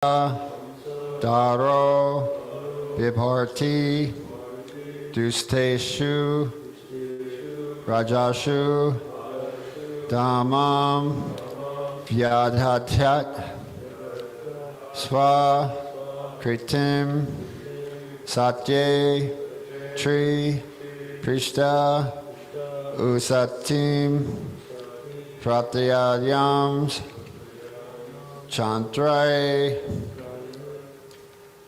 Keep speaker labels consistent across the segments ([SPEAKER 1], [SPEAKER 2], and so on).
[SPEAKER 1] Daro Vibharti Dusteshu Rajashu Dhammam Vyadhatyat Swa Kritim Satye Tri Prishta Usatim Pratyayams Chantray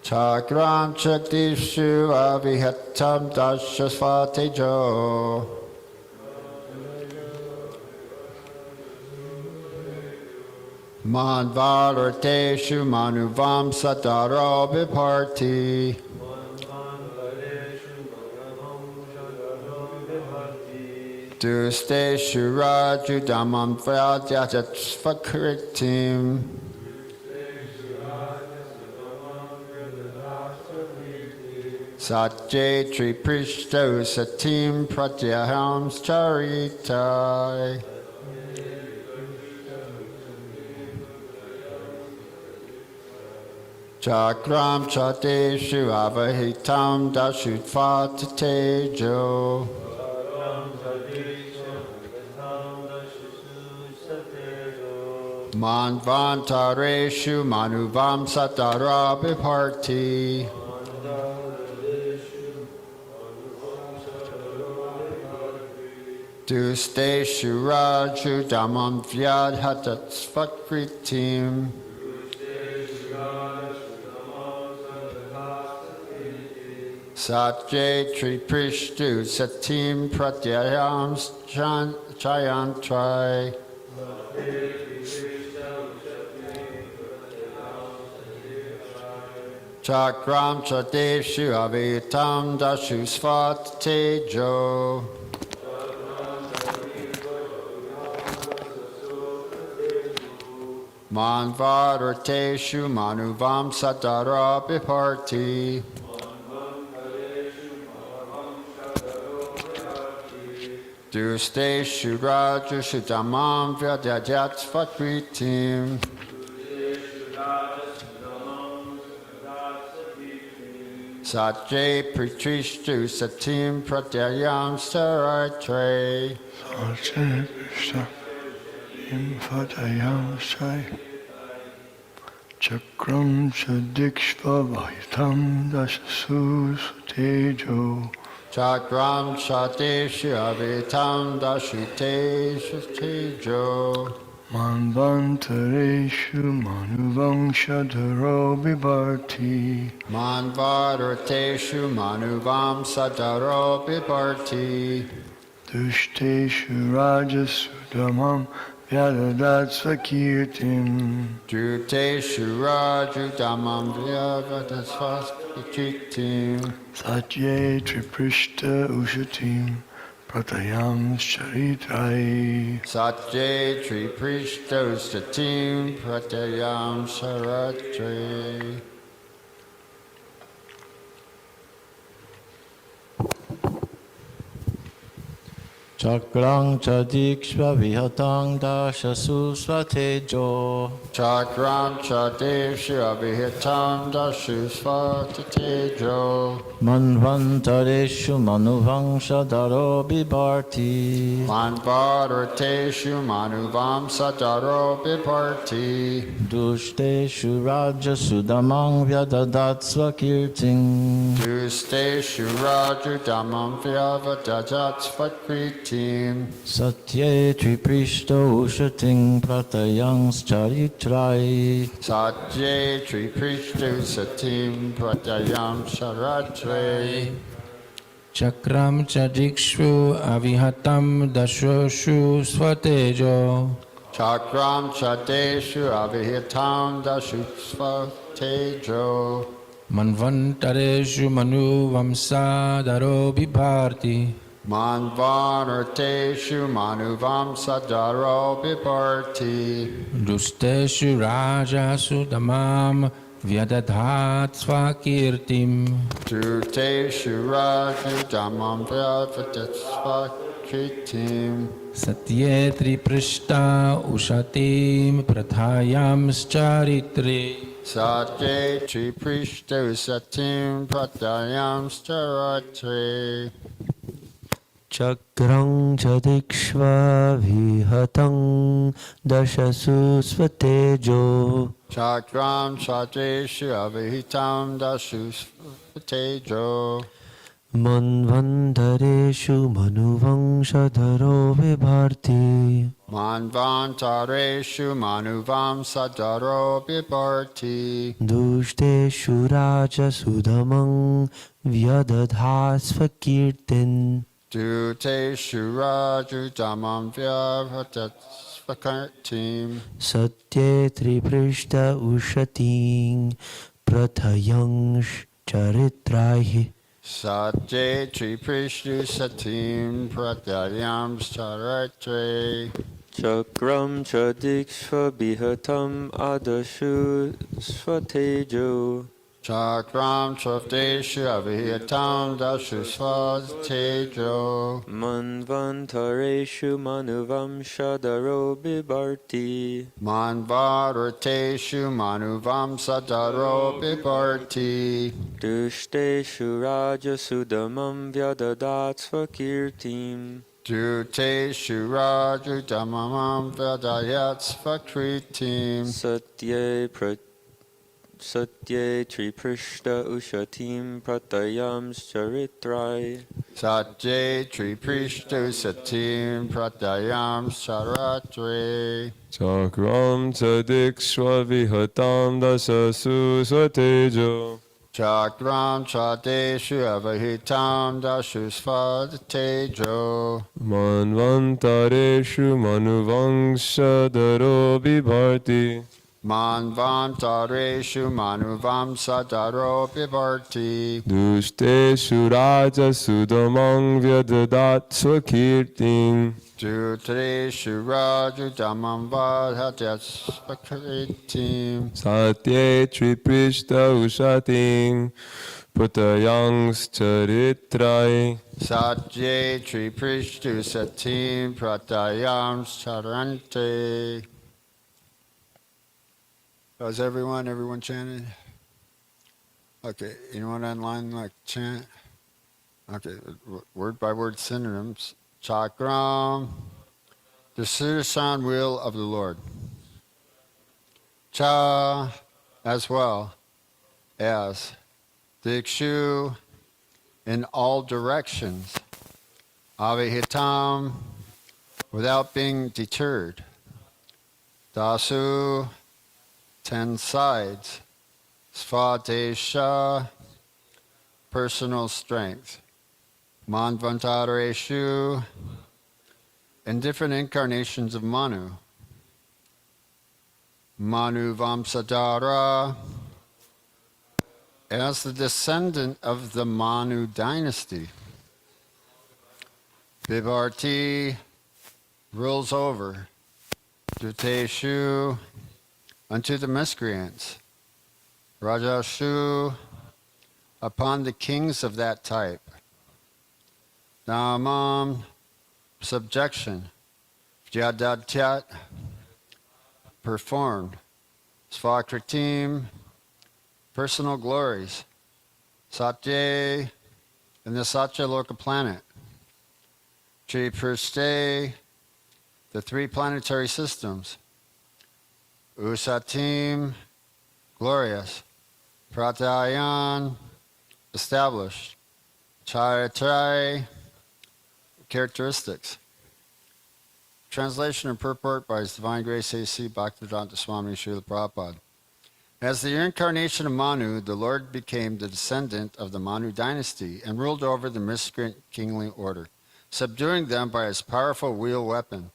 [SPEAKER 1] Chakram Chatishu Avihatam Dashasvatejo Manvalarteshu Manuvam Sataro Vibharti Dusteshu Raju Dhammam Vyadhatyat Satye Triprishto Satim Pratyaham Charitai Chakram Chateshu Avahitam Dashutvatejo Manvantareshu Manuvam Satara Vibharti Dusteshu Raju Dhammam Vyadhatyat Svakritim Satye Triprishtu Satim Pratyayam Chayantrai Chakram Chateshu Avitam Dashu Svatejo Manvadarteshu Manuvam Satara Vibharti Dusteshu Rajashu Dhammam Vyadhatyat Svakritim Satye Pritrishtu Satim Pratyayam Saratre
[SPEAKER 2] Satye Satim Pratyayam Sai Chakram Chadikshva Vahitam Dasasu Tejo
[SPEAKER 1] Chakram Chateshu Avitam Dashuteshu Tejo
[SPEAKER 2] Manvantareshu Manuvamshadaro Vibharti
[SPEAKER 1] Manvadarteshu Manuvam Sataro Vibharti
[SPEAKER 2] Dusteshu Rajasu Dhammam Vyadhatyat Svakirtim
[SPEAKER 1] Druteshu Raju Dhammam Vyadhatyat Svakritim
[SPEAKER 2] Satye Triprishta Ushatim Pratyayam Charitrai
[SPEAKER 1] Satye Triprishto Satim Pratyayam Saratre
[SPEAKER 3] Chakram Chadikshva Vihatang Dashasu Svatejo
[SPEAKER 1] Chakram Chateshu Avihitam Dashu Svatejo
[SPEAKER 3] Manvantareshu Manuvangshadaro Vibharti
[SPEAKER 1] Manvadarteshu Manuvam Sataro Vibharti
[SPEAKER 3] Dusteshu Rajasu Dhammam Vyadhatyat Svakirtim
[SPEAKER 1] Dusteshu Raju Dhammam Vyadhatyat Svakritim
[SPEAKER 3] Satye Triprishto Ushatim Pratyayam Charitrai
[SPEAKER 1] Satye Triprishto Satim Pratyayam Saratre
[SPEAKER 4] Chakram Chadikshvu Avihatam Dashoshu Svatejo
[SPEAKER 1] Chakram Chateshu Avihitam Dashu Svatejo
[SPEAKER 4] Manvantareshu Manu Vamsadaro Vibharti
[SPEAKER 1] Manvadarteshu Manuvam Sataro Vibharti
[SPEAKER 4] Dusteshu Rajasu Dhammam Vyadhatyat Svakirtim
[SPEAKER 1] Druteshu Raju Dhammam Vyadhatyat Svakritim
[SPEAKER 4] Satye Triprishta Ushatim Prathayam Charitre
[SPEAKER 1] Satye Triprishto Satim Pratayam Staratre
[SPEAKER 5] Chakrang Chadikshva Vihatang Dashasu Svatejo
[SPEAKER 1] Chakram Chateshu Avihitam Dashus Tejo
[SPEAKER 5] Manvantareshu Manuvangshadharo Vibharti
[SPEAKER 1] Manvantareshu Manuvam Sadaro Bibarti
[SPEAKER 5] Dushteshu Raja Sudamang Vyadadhasvakirtin
[SPEAKER 1] Duteshu Raju Damam Vyavatasvakartim
[SPEAKER 5] Satye Triprishta Ushating Prathayang Charitrahi
[SPEAKER 1] Satye Triprishtu Satim Pratayam Staratre
[SPEAKER 6] Chakram Chadikshva Bihatam Adashu Svatejo
[SPEAKER 1] Chakram Chavdeshu Avihitam Dashusvad Tejo
[SPEAKER 6] Manvantareshu Manuvam Shadaro Bibarti
[SPEAKER 1] Manvarateshu Manuvam Sadaro Bibarti
[SPEAKER 6] Dushteshu Raja Sudamam Vyadadat Svakirtim
[SPEAKER 1] Duteshu Raju Damamam Vedayat Svakritim
[SPEAKER 6] Satye Triprishta Ushatim Pratayam Charitrai
[SPEAKER 1] Satye Triprishtu Satim Pratayam Saratre
[SPEAKER 7] Chakram Chadikshva Vihatam Dasasu Svatejo
[SPEAKER 1] Chakram Chadeshu Avahitam Dashusvad Tejo
[SPEAKER 7] Manvantareshu Manuvangshadharo Bibharti
[SPEAKER 1] Manvantareshu Manuvam Sadaro Bibarti
[SPEAKER 7] Dushteshu Raja Sudamang Vyadadat Swakirtim
[SPEAKER 1] Dutreshu Raju Damam Vadhatyat Svakritim
[SPEAKER 7] Satye Triprishta Ushatim Pratayang Charitrai
[SPEAKER 1] Satye Triprishtu Satim Pratayam Charante. How's everyone? Everyone chanted? Okay, anyone online like chant? Okay, word by word synonyms. Chakram, the Sudarshan wheel of the Lord. Cha, as well as. Dikshu, in all directions. Avihitam, without being deterred. Dasu, 10 sides. Svatesha, personal strength. Manvantareshu, in different incarnations of Manu. Manu Vamsadara, as the descendant of the Manu dynasty. Bibarti rules over. Duteshu, unto the miscreants. Rajashu, upon the kings of that type. Namam, subjection. Vyadatyat, performed. Svakritim, personal glories. Satye, in the Satya Loka planet. Triprishte, the 3 planetary systems. Usatim, glorious. Pratayan, established. Charitrai, characteristics. Translation and purport by His Divine Grace A.C. Bhaktivedanta Swami Srila Prabhupada. As the incarnation of Manu, the Lord became the descendant of the Manu dynasty and ruled over the miscreant kingly order, subduing them by his powerful wheel weapon.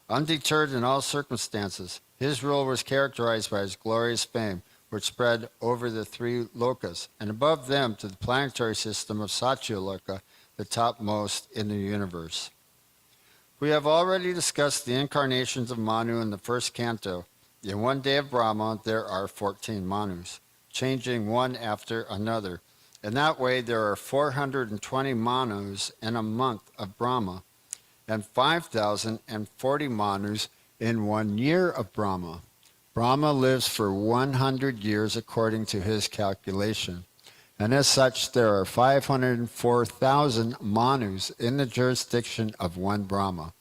[SPEAKER 1] Undeterred in all circumstances, his rule was characterized by his glorious fame, which spread over the 3 lokas, and above them to the planetary system of Satya Loka, the topmost in the universe. We have already discussed the incarnations of Manu in the first canto. In one day of Brahma, there are 14 Manus, changing one after another. In that way, there are 420 Manus in a month of Brahma, and 5,040 Manus in 1 year of Brahma. Brahma lives for 100 years according to his calculation. And as such, there are 504,000 Manus in the jurisdiction of one Brahma.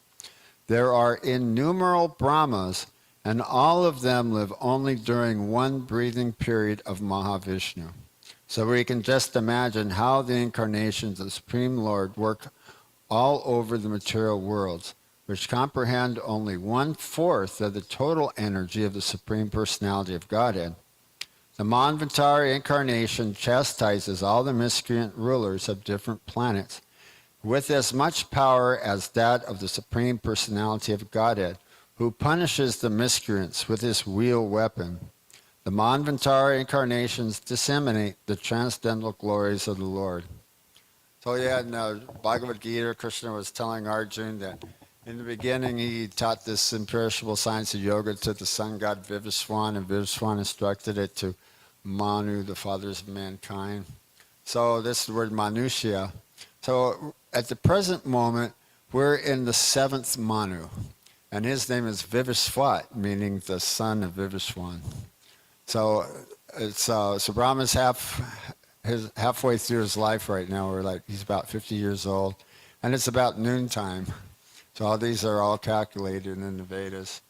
[SPEAKER 1] There are innumerable Brahmas, and all of them live only during one breathing period of Mahavishnu. So we can just imagine how the incarnations of the Supreme Lord work all over the material worlds, which comprehend only 1/4 of the total energy of the Supreme Personality of Godhead. The Manvantari incarnation chastises all the miscreant rulers of different planets with as much power as that of the Supreme Personality of Godhead, who punishes the miscreants with his wheel weapon. The Manvantari incarnations disseminate the transcendental glories of the Lord. So yeah, in Bhagavad Gita, Krishna was telling Arjuna that in the beginning he taught this imperishable science of yoga to the sun god Vivaswan, and Vivaswan instructed it to Manu, the fathers of mankind. So this is the word Manusya. So at the present moment, we're in the 7th Manu, and his name is Vivaswat, meaning the son of Vivaswan. So it's so Brahma's halfway through his life right now. He's about 50 years old, and it's about noontime. So all these are all calculated in the Vedas.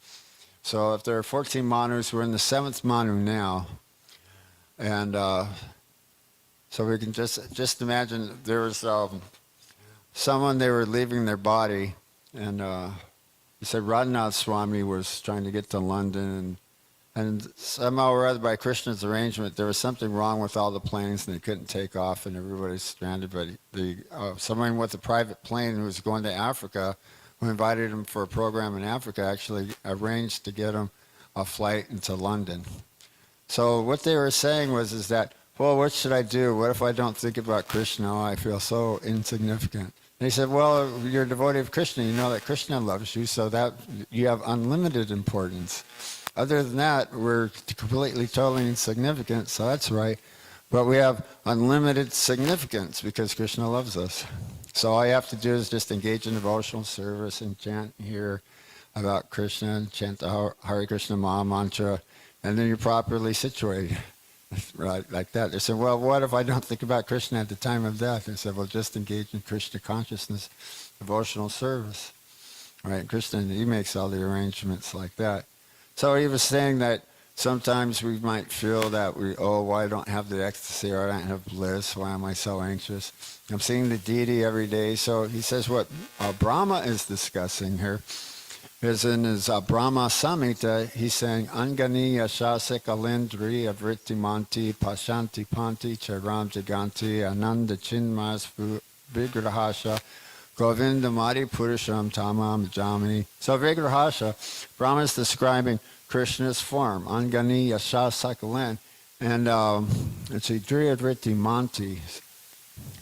[SPEAKER 1] So if there are 14 Manus, we're in the 7th Manu now, and so we can just imagine there was someone, they were leaving their body, and he said Radhanath Swami was trying to get to London, and somehow or other by Krishna's arrangement, there was something wrong with all the planes and they couldn't take off and everybody's stranded. But someone with a private plane who was going to Africa, who invited him for a program in Africa, actually arranged to get him a flight into London. So what they were saying is that, well, what should I do? What if I don't think about Krishna? Oh, I feel so insignificant. And he said, well, you're a devotee of Krishna. You know that Krishna loves you, so that you have unlimited importance. Other than that, we're completely, totally insignificant, so that's right. But we have unlimited significance because Krishna loves us. So all you have to do is just engage in devotional service and chant here about Krishna, and chant the Hare Krishna Maha Mantra, and then you're properly situated. Right, like that. They said, well, what if I don't think about Krishna at the time of death? They said, well, just engage in Krishna consciousness, devotional service. Right, Krishna, he makes all the arrangements like that. So he was saying that sometimes we might feel that I don't have the ecstasy, or I don't have bliss, why am I so anxious? I'm seeing the deity every day. So he says what Brahma is discussing here is in his Brahma Samhita, he's saying, Angani Yashasik Alindri Avrittimanti Pashanti Panti Charam Jaganti Ananda Chinmas Vigrahasha Govinda Mari Purusham Tamam Jamini. So Vigrahasha, Brahma is describing Krishna's form, Angani Yashasakalan, and it's Idri Avrittimanti.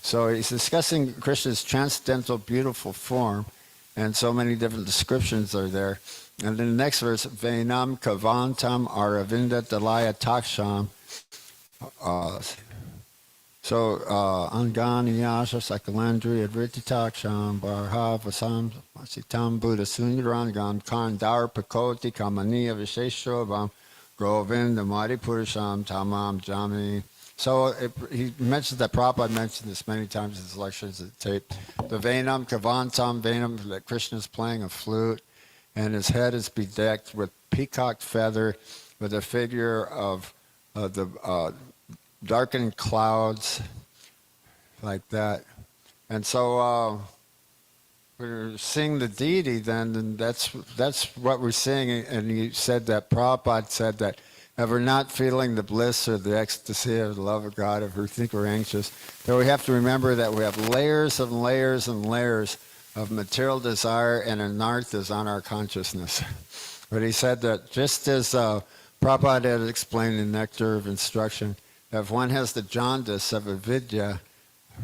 [SPEAKER 1] So he's discussing Krishna's transcendental beautiful form, and so many different descriptions are there. And then the next verse, Venam Kavantam Aravinda Dalaya Taksham. Angani Yasha Sakalandri Adriti Taksham Barha Vasam Sitam Buddha Sunyarangan Khan Dar Pakoti Kamaniya Visheshobam Govinda Mari Purusham Tamam Jami. So he mentions that Prabhupada mentioned this many times in his lectures at tape. The Venam, Kavantam, Venam, that Krishna's playing a flute, and his head is bedecked with peacock feather, with a figure of the darkening clouds, like that. And so we're seeing the deity then, and that's what we're seeing. And he said that, Prabhupada said that, if we're not feeling the bliss or the ecstasy or the love of God, if we think we're anxious, then we have to remember that we have layers and layers and layers of material desire, and anartha is on our consciousness. But he said that just as Prabhupada had explained in Nectar of Instruction, if one has the jaundice of avidya,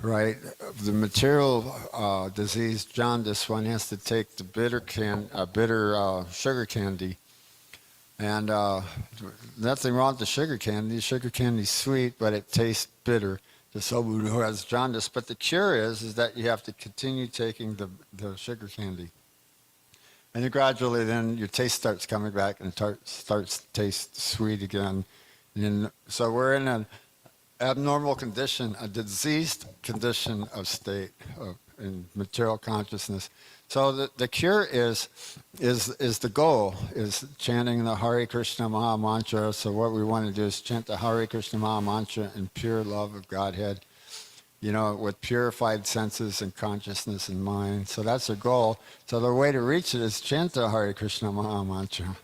[SPEAKER 1] right, the material disease jaundice, one has to take the bitter sugar candy. And nothing wrong with the sugar candy. Sugar candy's sweet, but it tastes bitter to someone who has jaundice. But the cure is that you have to continue taking the sugar candy. And then gradually then your taste starts coming back and starts to taste sweet again. And so we're in an abnormal condition, a diseased condition of state in material consciousness. So the cure is the goal, is chanting the Hare Krishna Maha Mantra. So what we want to do is chant the Hare Krishna Maha Mantra in pure love of Godhead, with purified senses and consciousness and mind. So that's the goal. So the way to reach it is chant the Hare Krishna Maha Mantra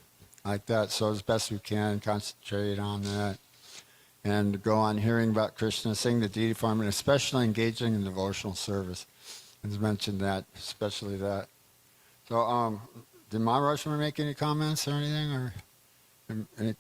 [SPEAKER 1] like that. So as best we can, concentrate on that. And go on hearing about Krishna, sing the deity form, and especially engaging in devotional service. As mentioned that, especially that. So, did Mama Roshma make any comments or anything? Or any?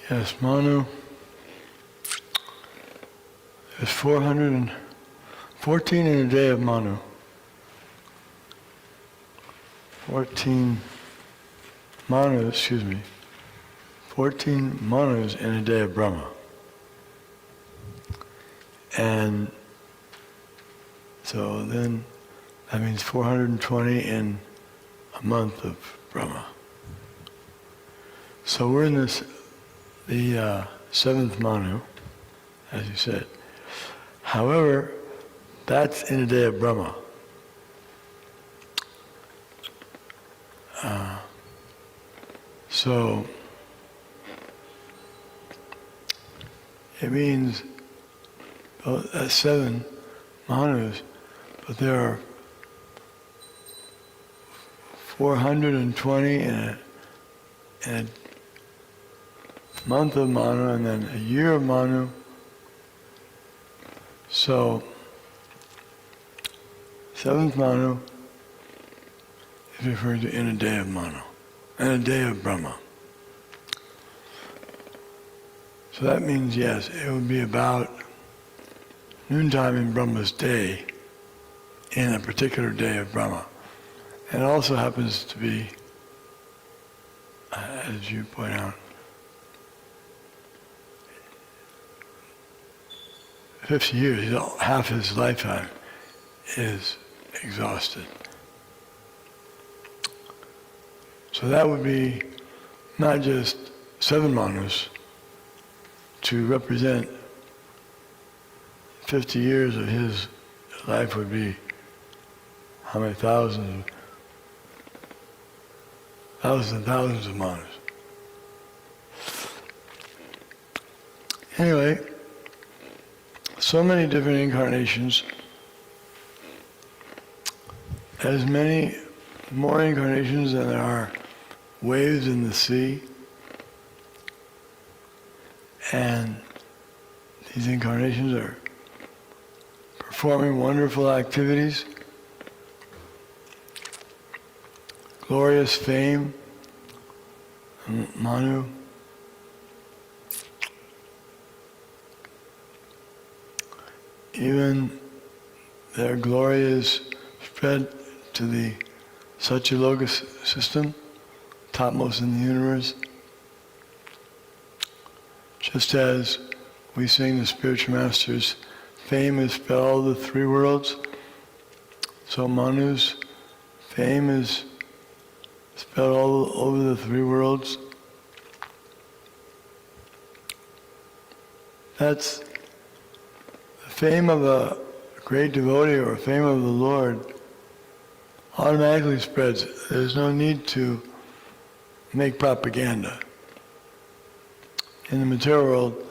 [SPEAKER 2] Yes, Manu. There's 414 in a day of Manu. 14 Manus in a day of Brahma. And so then that means 420 in a month of Brahma. So we're in the seventh Manu, as you said. However, that's in a day of Brahma. So it means that's 7 Manus, but there are 420 in a month of Manu, and then a year of Manu. So 7th Manu is referred to in a day of Manu, and a day of Brahma. So that means, yes, it would be about noontime in Brahma's day, in a particular day of Brahma. And it also happens to be, as you point out, 50 years, half his lifetime is exhausted. So that would be not just 7 Manus to represent 50 years of his life would be how many thousands and thousands of Manus. Anyway, so many different incarnations, as many more incarnations than there are waves in the sea, and these incarnations are performing wonderful activities, glorious fame, Manu. Even their glory is spread to the Satyaloka system, topmost in the universe. Just as we sing the spiritual masters, fame is spread all the 3 worlds, so Manu's fame is spread all over the 3 worlds. That's the fame of a great devotee or fame of the Lord automatically spreads. There's no need to make propaganda. In the material world,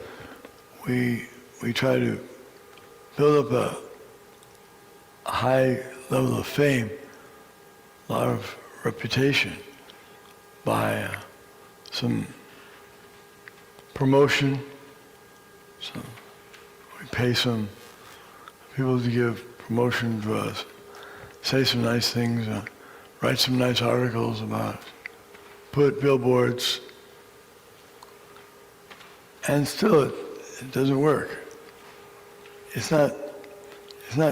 [SPEAKER 2] we try to build up a high level of fame, a lot of reputation by some promotion. So we pay some people to give promotion to us, say some nice things write some nice articles about it, put billboards, and still it doesn't work. It's not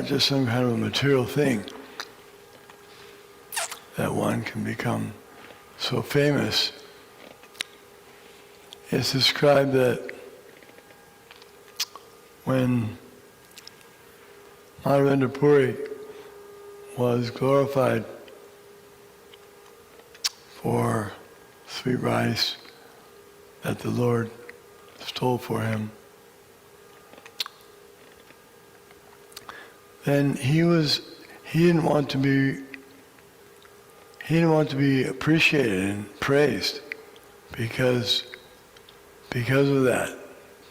[SPEAKER 2] just some kind of a material thing that one can become so famous. It's described that when Madhavendra Puri was glorified for sweet rice that the Lord stole for him, then he didn't want to be appreciated and praised because of that.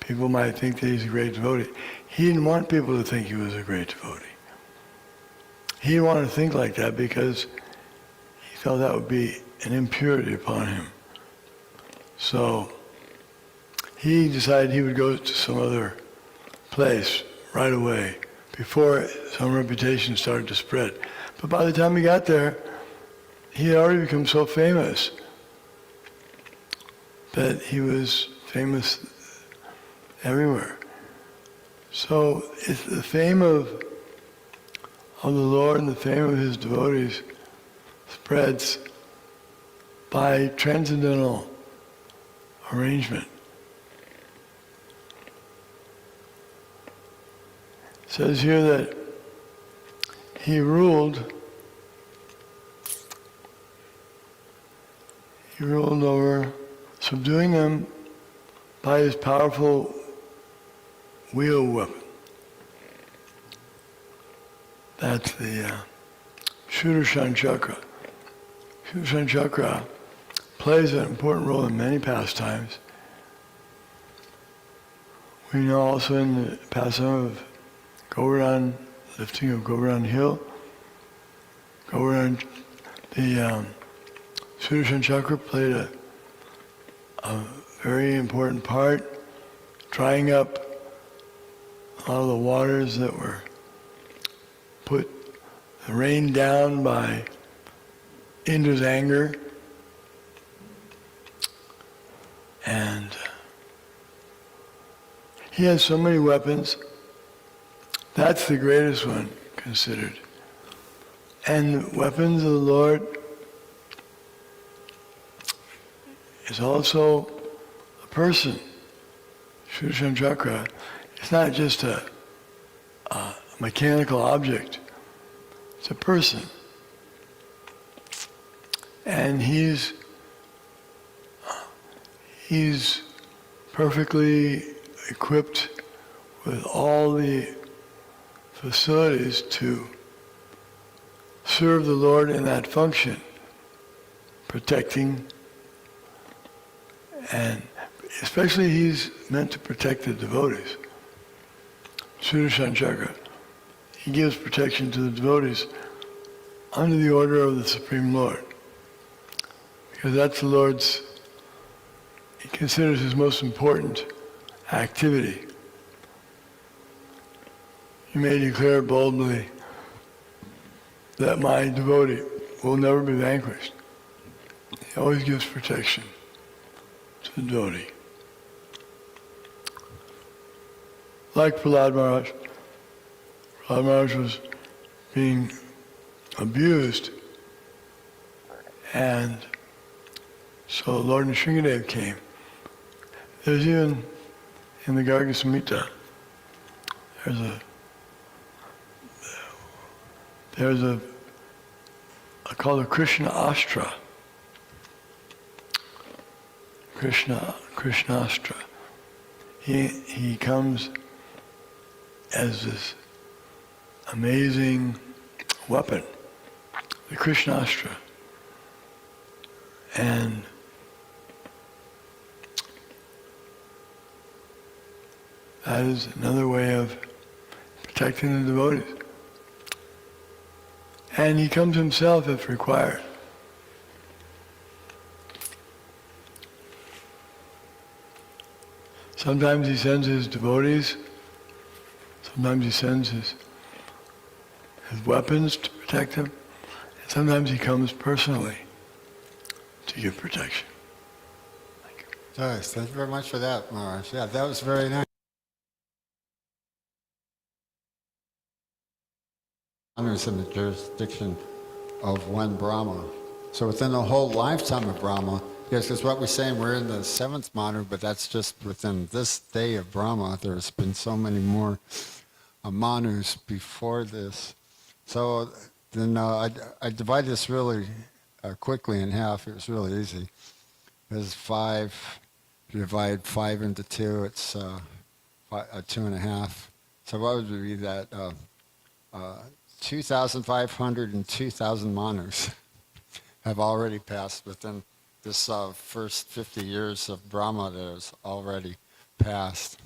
[SPEAKER 2] People might think that he's a great devotee. He didn't want people to think he was a great devotee. He didn't want to think like that because he felt that would be an impurity upon him. So he decided he would go to some other place right away before some reputation started to spread. But by the time he got there, he had already become so famous that he was famous everywhere. So it's the fame of the Lord and the fame of his devotees spreads by transcendental arrangement. It says here that he ruled over subduing them by his powerful wheel weapon. That's the Sudarshan Chakra. Sudarshan Chakra plays an important role in many pastimes. We know also in the pastime of Govardhan, lifting of Govardhan Hill, Govardhan, the Sudarshan Chakra played a very important part, drying up all of the waters that were rained down by Indra's anger. And he has so many weapons. That's the greatest one considered. And the weapons of the Lord is also a person. Sudarshan Chakra, it's not just a mechanical object. It's a person. And he's perfectly equipped with all the facilities to serve the Lord in that function, protecting, and especially he's meant to protect the devotees. Sudarshan Chakra. He gives protection to the devotees under the order of the Supreme Lord. Because that's the Lord's, he considers his most important activity. You may declare boldly that my devotee will never be vanquished. He always gives protection to the devotee. Like Prahlad Maharaj. Prahlad Maharaj was being abused, and so Lord Nrsingadev came. There's even in the Garga Samhita, there's a called a Krishna Astra. Krishnastra. He comes as this amazing weapon, the Krishnastra. And that is another way of protecting the devotees. And he comes himself if required. Sometimes he sends his devotees, sometimes he sends his weapons to protect them, Sometimes he comes personally to give protection.
[SPEAKER 1] Nice. Thank you very much for that, Maharaj. Yeah, that was very nice. Manu's in the jurisdiction of one Brahma. So within the whole lifetime of Brahma, yes, because what we're saying, we're in the seventh Manu, but that's just within this day of Brahma. There's been so many more Manus before this. So then I divide this really quickly in half. It was really easy. There's 5. If you divide 5 into 2, it's 2.5. So what would be that? 2,500 and 2,000 Manus have already passed within this first 50 years of Brahma that has already passed.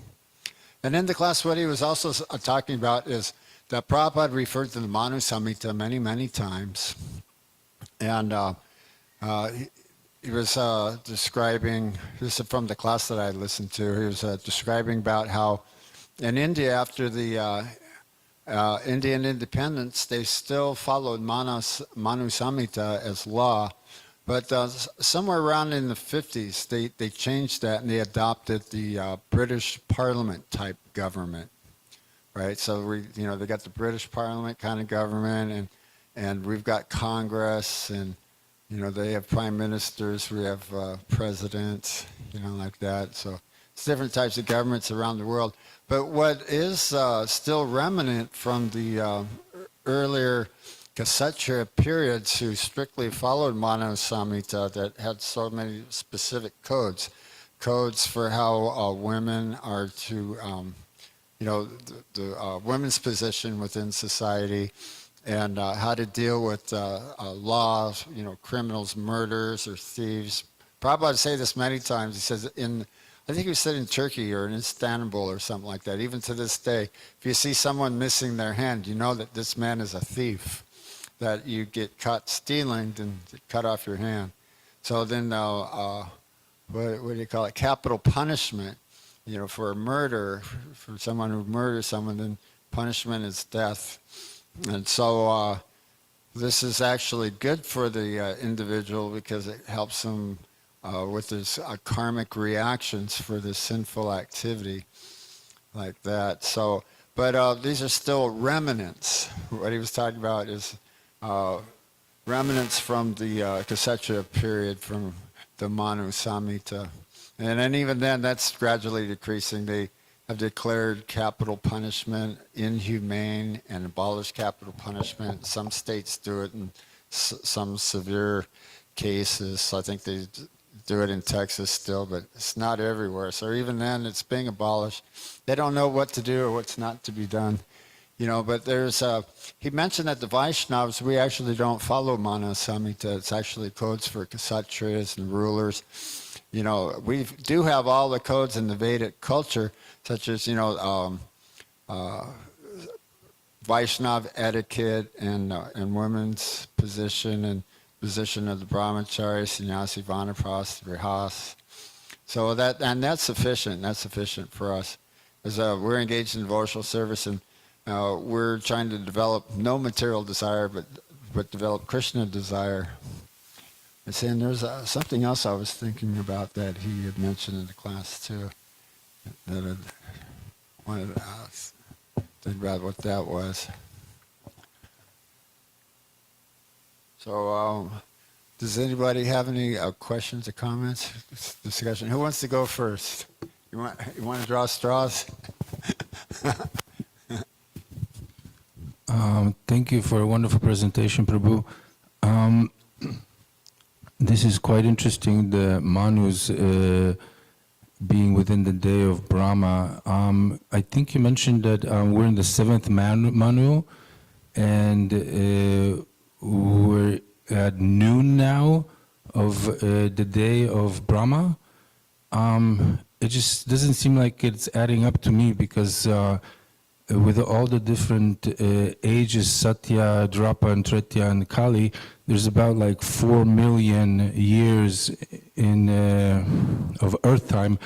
[SPEAKER 1] And in the class, what he was also talking about is that Prabhupada referred to the Manu Samhita many, many times. And he was describing, this is from the class that I listened to, he was describing about how in India, after the Indian independence, they still followed Manu Samhita as law. But somewhere around in the 50s, they changed that and they adopted the British Parliament type government, right? So they got the British Parliament kind of government, and we've got Congress, and they have prime ministers, we have presidents, like that. So it's different types of governments around the world. But what is still remnant from the earlier Kshatriya periods who strictly followed Manu Samhita that had so many specific codes for how women are to, the women's position within society, and how to deal with laws, criminals, murderers, or thieves. Prabhupada say this many times. He says I think he said in Turkey or in Istanbul or something like that. Even to this day, if you see someone missing their hand, you know that this man is a thief. That you get caught stealing, then cut off your hand. So then, what do you call it? Capital punishment, for a murder, for someone who murders someone, then punishment is death. And so this is actually good for the individual because it helps him with his karmic reactions for this sinful activity, like that. So, but these are still remnants. What he was talking about is remnants from the Kshatriya period, from the Manu Samhita. And then even then, that's gradually decreasing. They have declared capital punishment inhumane and abolished capital punishment. Some states do it in some severe cases. I think they do it in Texas still, but it's not everywhere. So even then, it's being abolished. They don't know what to do or what's not to be done. But there's, he mentioned that the Vaishnavas, we actually don't follow Manu Samhita. It's actually codes for Kshatriyas and rulers. We do have all the codes in the Vedic culture, such as, Vaishnav etiquette and women's position and position of the brahmachari, sannyasi, vanaprastha, grihas. So that's sufficient. That's sufficient for us. As we're engaged in devotional service, and we're trying to develop no material desire, but develop Krishna desire. And saying there's something else I was thinking about that he had mentioned in the class too. That I wanted to think about what that was. So, does anybody have any questions or comments? Discussion. Who wants to go first? You want to draw straws?
[SPEAKER 4] Thank you for a wonderful presentation, Prabhu. This is quite interesting, the Manus being within the day of Brahma. I think you mentioned that we're in the 7th Manu, and we're at noon now of the day of Brahma. It just doesn't seem like it's adding up to me, because with all the different ages, Satya, Dwapara, and Tretya, and Kali, there's about like 4 million years of Earth time,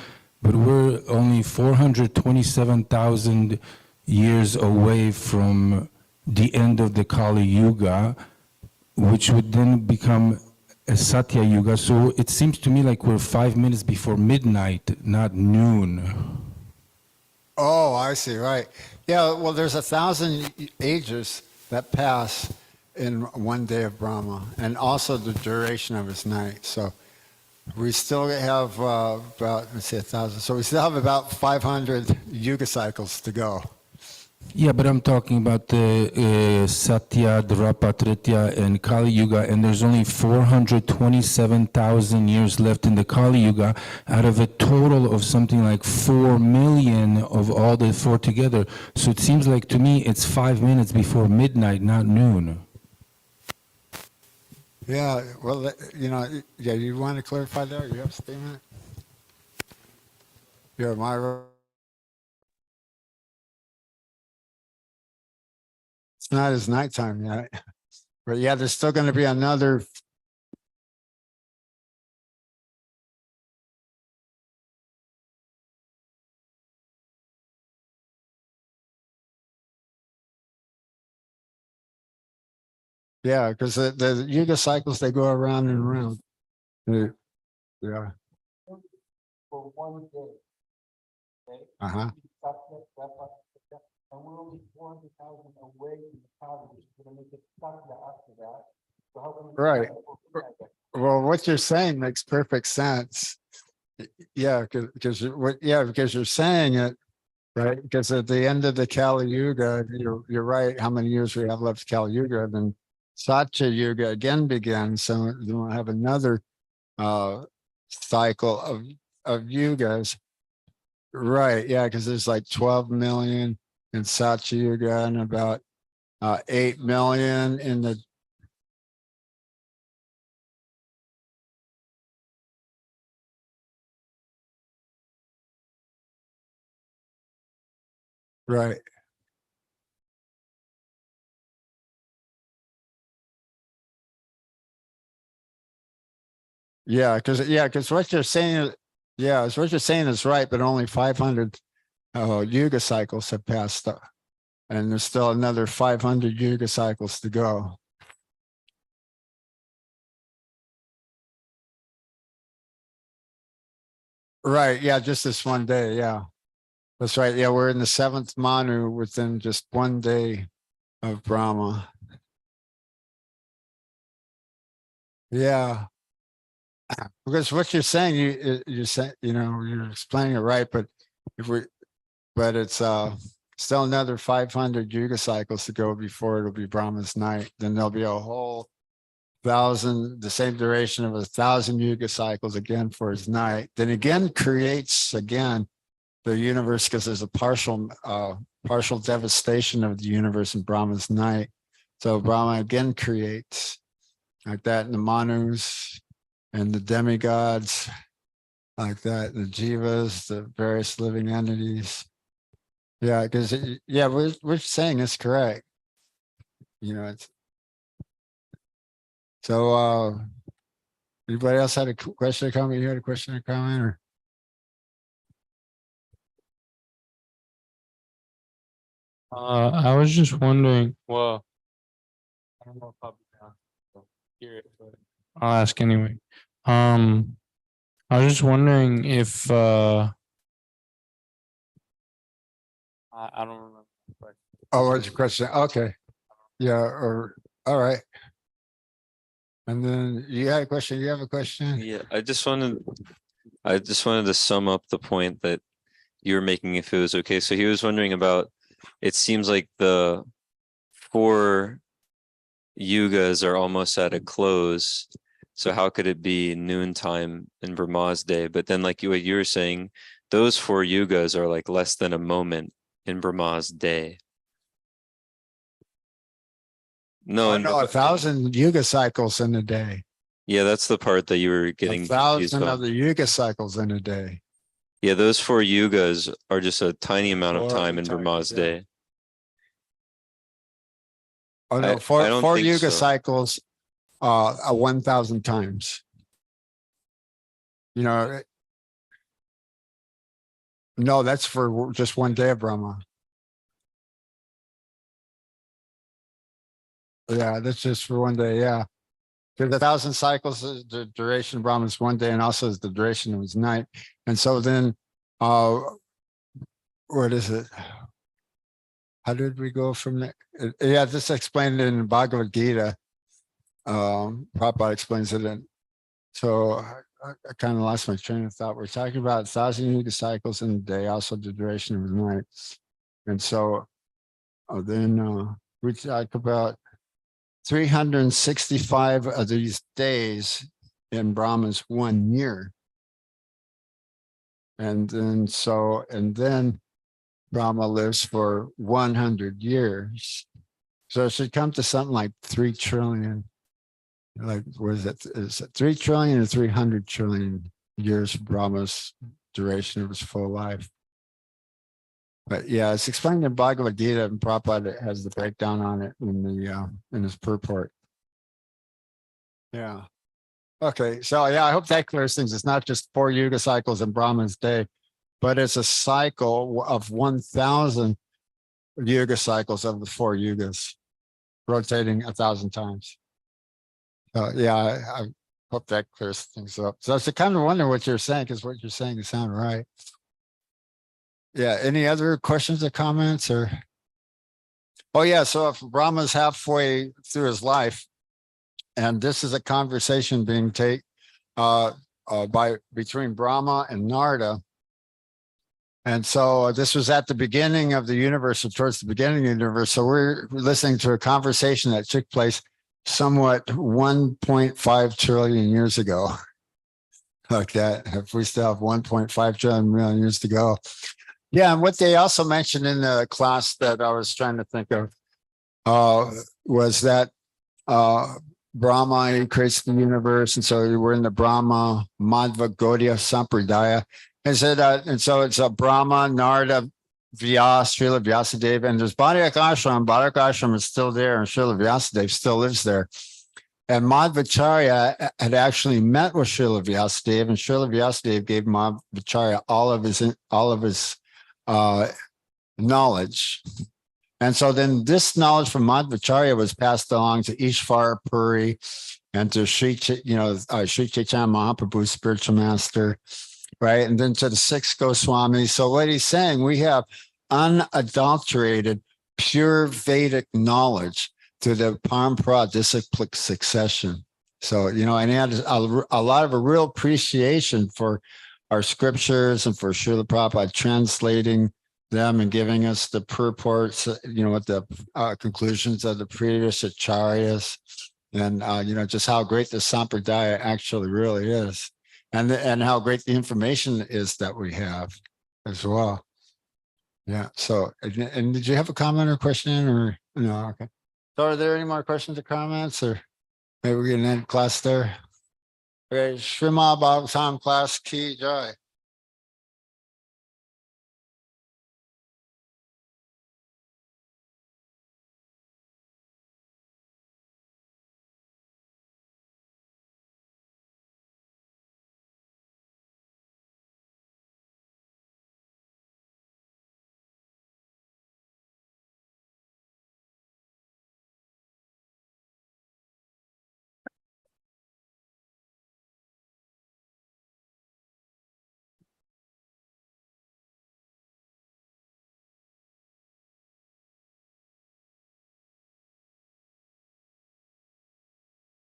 [SPEAKER 4] but we're only 427,000 years away from the end of the Kali Yuga, which would then become a Satya Yuga. So it seems to me like we're 5 minutes before midnight, not noon.
[SPEAKER 1] Oh, I see. Right. Yeah. Well, there's 1,000 ages that pass in one day of Brahma, and also the duration of his night. So we still have about, let's say, 1,000. So we still have about 500 yuga cycles to go.
[SPEAKER 4] Yeah, but I'm talking about the Satya, Dvapara, Tritya, and Kali Yuga, and there's only 427,000 years left in the Kali Yuga out of a total of something like 4 million of all the four together. So it seems like to me it's 5 minutes before midnight, not noon.
[SPEAKER 1] Yeah. Well, yeah. You want to clarify there? You have a statement? Yeah, Myra. It's not his nighttime yet. But yeah, there's still going to be another. Yeah, because the yuga cycles, they go around and around. Yeah. Uh-huh. Right. Well, what you're saying makes perfect sense. Yeah, because because you're saying it, right? Because at the end of the Kali Yuga, you're right. How many years we have left Kali Yuga? Then Satya Yuga again begins. So then we'll have another cycle of yugas. Right. Yeah, because there's like 12 million in Satya Yuga and about 8 million in the. Right. Because what you're saying is, yeah, so what you're saying is right, but only 500 yuga cycles have passed, and there's still another 500 yuga cycles to go. Right. Yeah, just this one day. Yeah, that's right. Yeah, we're in the 7th Manu within just one day of Brahma. Yeah, because what you're saying, you're saying, you're explaining it right, but if we, but it's still another 500 yuga cycles to go before it'll be Brahma's night. Then there'll be a whole 1,000, the same duration of 1,000 yuga cycles again for his night. Then again creates again the universe because there's a partial devastation of the universe in Brahma's night. So Brahma again creates like that in the Manus and the demigods like that, the jivas, the various living entities. Yeah, because we're saying it's correct. It's so. Anybody else had a question or comment? You had a question or comment, or
[SPEAKER 8] I was just wondering. Well, I don't know if I'll be down to hear it, but I'll ask anyway. I was just wondering if I don't remember the question.
[SPEAKER 1] oh, what's your question? Okay, yeah, or all right. And then you had a question. You have a question.
[SPEAKER 6] Yeah, I just wanted to sum up the point that you were making, if it was okay. So he was wondering about, it seems like the 4 yugas are almost at a close. So how could it be noontime in Brahma's day? But then like what you were saying, those 4 yugas are like less than a moment in Brahma's day. No,
[SPEAKER 1] Oh, no, 1,000 yuga cycles in a day.
[SPEAKER 6] yeah, that's the part that you were getting confused
[SPEAKER 1] 1,000
[SPEAKER 6] about.
[SPEAKER 1] of the yuga cycles in a day.
[SPEAKER 6] Yeah, those 4 yugas are just a tiny amount of
[SPEAKER 1] Four
[SPEAKER 6] time in
[SPEAKER 1] tiny,
[SPEAKER 6] Brahma's
[SPEAKER 1] yeah.
[SPEAKER 6] day.
[SPEAKER 1] Oh no,
[SPEAKER 6] I
[SPEAKER 1] four
[SPEAKER 6] don't
[SPEAKER 1] four
[SPEAKER 6] think
[SPEAKER 1] yuga
[SPEAKER 6] so.
[SPEAKER 1] cycles 1,000 times. No, that's for just one day of Brahma. Yeah, that's just for one day. Yeah. Because 1,000 cycles, the duration of Brahma is one day, and also is the duration of his night. And so then, what is it? How did we go from there? Yeah, this explained in Bhagavad Gita. Prabhupada explains it in. So I kind of lost my train of thought. We're talking about 1,000 yuga cycles in a day, also the duration of the night. And so then we talk about 365 of these days in Brahma's 1 year. And then Brahma lives for 100 years. So it should come to something like 3 trillion. Like, what is it? Is it 3 trillion or 300 trillion years of Brahma's duration of his full life? But yeah, it's explained in Bhagavad Gita, and Prabhupada has the breakdown on it in his purport. Yeah. Okay. So yeah, I hope that clears things. It's not just 4 yuga cycles in Brahma's day, but it's a cycle of 1,000 yuga cycles of the 4 yugas, rotating 1,000 times. Yeah, I hope that clears things up. So it's kind of wonder what you're saying, because what you're saying is sound right. Yeah. Any other questions or comments or? Oh yeah. So if Brahma's halfway through his life, and this is a conversation being between Brahma and Narada. And so this was at the beginning of the universe, or towards the beginning of the universe. So we're listening to a conversation that took place somewhat 1.5 trillion years ago. Like that, if we still have 1.5 trillion million years to go. Yeah, and what they also mentioned in the class that I was trying to think of was that Brahma creates the universe, and so we're in the Brahma Madhva Gaudiya Sampradaya. And so it's a Brahma, Narada, Vyas, Srila Vyasadeva, and there's Bhadrak Ashram. Bhadrak Ashram is still there, and Srila Vyasadeva still lives there. And Madhvacharya had actually met with Srila Vyasadeva, and Srila Vyasadeva gave Madhvacharya all of his knowledge. And so then this knowledge from Madhvacharya was passed along to Ishvara Puri and to Sri Chaitanya Mahaprabhu, spiritual master, right? And then to the 6 Goswamis. So what he's saying, we have unadulterated, pure Vedic knowledge to the Parampara disciplic succession. So, and he had a lot of a real appreciation for our scriptures and for Srila Prabhupada translating them and giving us the purports, with the conclusions of the previous acharyas, and just how great the sampradaya actually really is, and how great the information is that we have as well. Yeah. So, and did you have a comment or question or no? Okay. So, are there any more questions or comments, or maybe we can end class there? Okay, Srimad Bhagavatam class ki jai.